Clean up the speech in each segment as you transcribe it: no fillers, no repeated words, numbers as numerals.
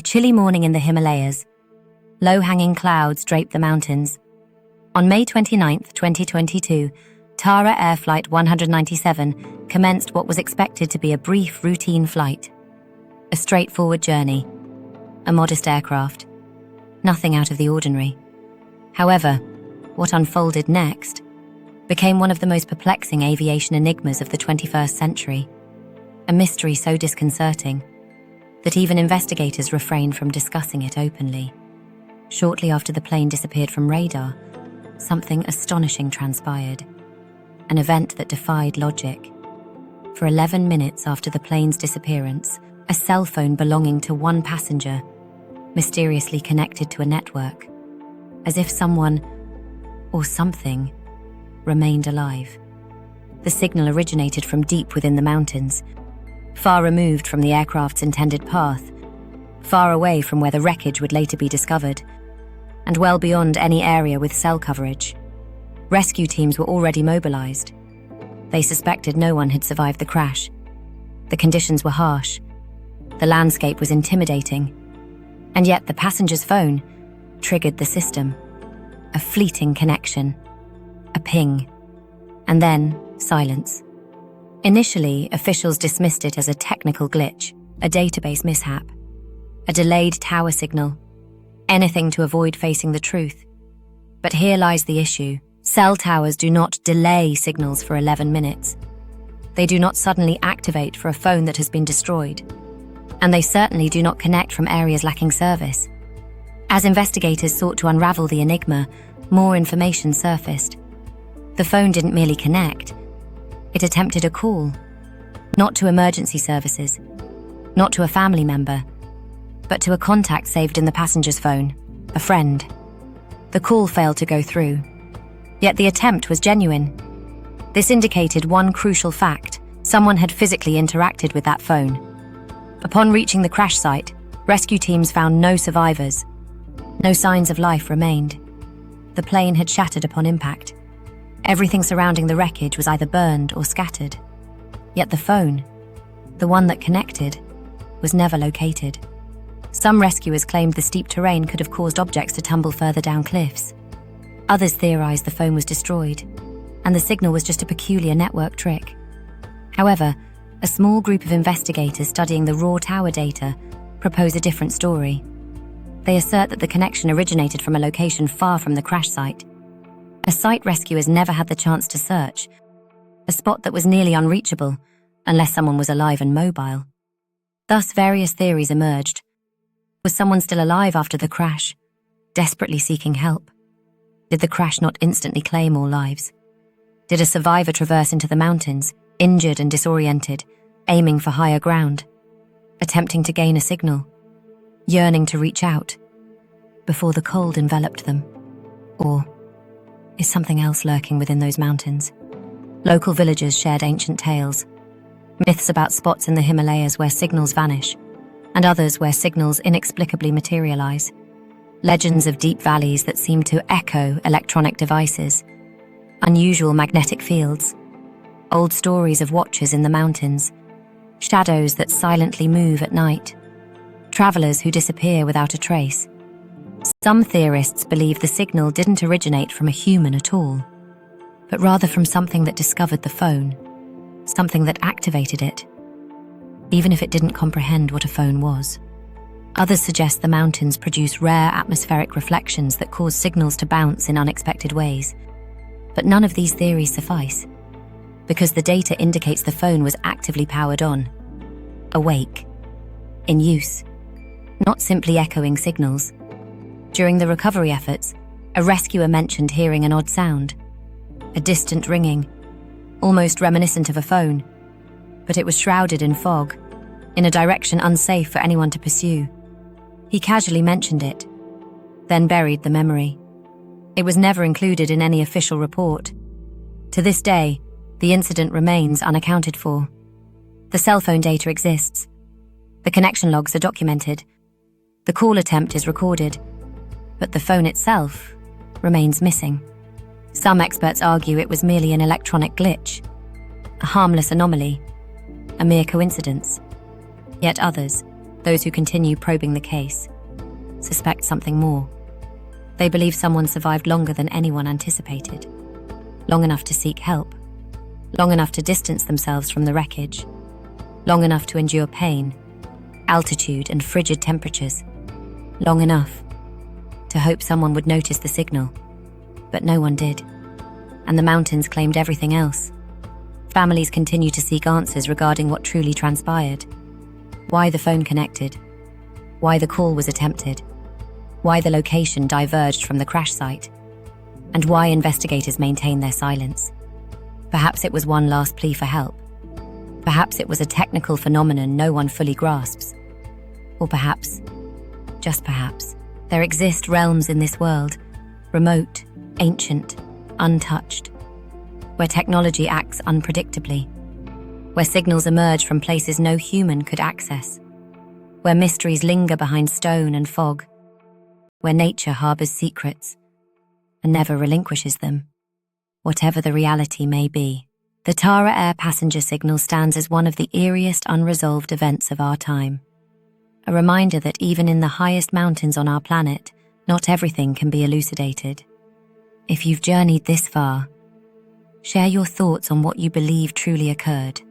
chilly morning in the Himalayas. Low-hanging clouds draped the mountains. On May 29, 2022, Tara Air Flight 197 commenced what was expected to be a brief, routine flight. A straightforward journey. A modest aircraft. Nothing out of the ordinary. However, what unfolded next became one of the most perplexing aviation enigmas of the 21st century. A mystery so disconcerting that even investigators refrained from discussing it openly. Shortly after the plane disappeared from radar, something astonishing transpired. An event that defied logic. For 11 minutes after the plane's disappearance, a cell phone belonging to one passenger mysteriously connected to a network, as if someone or something remained alive. The signal originated from deep within the mountains, far removed from the aircraft's intended path, far away from where the wreckage would later be discovered, and well beyond any area with cell coverage. Rescue teams were already mobilized. They suspected no one had survived the crash. The conditions were harsh. The landscape was intimidating. And yet the passenger's phone triggered the system. A fleeting connection. A ping. And then silence. Initially, officials dismissed it as a technical glitch, a database mishap, a delayed tower signal, anything to avoid facing the truth. But here lies the issue. Cell towers do not delay signals for 11 minutes. They do not suddenly activate for a phone that has been destroyed. And they certainly do not connect from areas lacking service. As investigators sought to unravel the enigma, more information surfaced. The phone didn't merely connect. It attempted a call. Not to emergency services, not to a family member, but to a contact saved in the passenger's phone, a friend. The call failed to go through. Yet the attempt was genuine. This indicated one crucial fact: someone had physically interacted with that phone. Upon reaching the crash site, rescue teams found no survivors. No signs of life remained. The plane had shattered upon impact. Everything surrounding the wreckage was either burned or scattered. Yet the phone, the one that connected, was never located. Some rescuers claimed the steep terrain could have caused objects to tumble further down cliffs. Others theorized the phone was destroyed, and the signal was just a peculiar network trick. However, a small group of investigators studying the raw tower data propose a different story. They assert that the connection originated from a location far from the crash site, a site rescuers never had the chance to search, a spot that was nearly unreachable unless someone was alive and mobile. Thus, various theories emerged. Was someone still alive after the crash, desperately seeking help? Did the crash not instantly claim all lives? Did a survivor traverse into the mountains, injured and disoriented, aiming for higher ground, attempting to gain a signal, yearning to reach out, before the cold enveloped them? Or is something else lurking within those mountains? Local villagers shared ancient tales, myths about spots in the Himalayas where signals vanish, and others where signals inexplicably materialize. Legends of deep valleys that seem to echo electronic devices, unusual magnetic fields, old stories of watchers in the mountains, shadows that silently move at night, travelers who disappear without a trace. Some theorists believe the signal didn't originate from a human at all, but rather from something that discovered the phone, something that activated it, even if it didn't comprehend what a phone was. Others suggest the mountains produce rare atmospheric reflections that cause signals to bounce in unexpected ways. But none of these theories suffice, because the data indicates the phone was actively powered on, awake, in use, not simply echoing signals. During the recovery efforts, a rescuer mentioned hearing an odd sound, a distant ringing, almost reminiscent of a phone, but it was shrouded in fog, in a direction unsafe for anyone to pursue. He casually mentioned it, then buried the memory. It was never included in any official report. To this day, the incident remains unaccounted for. The cell phone data exists. The connection logs are documented. The call attempt is recorded. But the phone itself remains missing. Some experts argue it was merely an electronic glitch, a harmless anomaly, a mere coincidence. Yet others, Those who continue probing the case suspect something more. They believe someone survived longer than anyone anticipated, long enough to seek help, long enough to distance themselves from the wreckage, long enough to endure pain, altitude, and frigid temperatures, long enough to hope someone would notice the signal. But no one did, and the mountains claimed everything else. Families continue to seek answers regarding what truly transpired. Why the phone connected, why the call was attempted, why the location diverged from the crash site, and why investigators maintain their silence. Perhaps it was one last plea for help. Perhaps it was a technical phenomenon no one fully grasps. Or perhaps, just perhaps, there exist realms in this world, remote, ancient, untouched, where technology acts unpredictably, where signals emerge from places no human could access, where mysteries linger behind stone and fog, where nature harbors secrets and never relinquishes them. Whatever the reality may be, the Tara Air passenger signal stands as one of the eeriest unresolved events of our time. A reminder that even in the highest mountains on our planet, not everything can be elucidated. If you've journeyed this far, share your thoughts on what you believe truly occurred.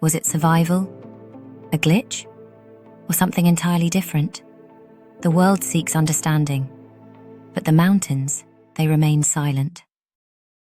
Was it survival? A glitch? Or something entirely different? The world seeks understanding, but the mountains, they remain silent.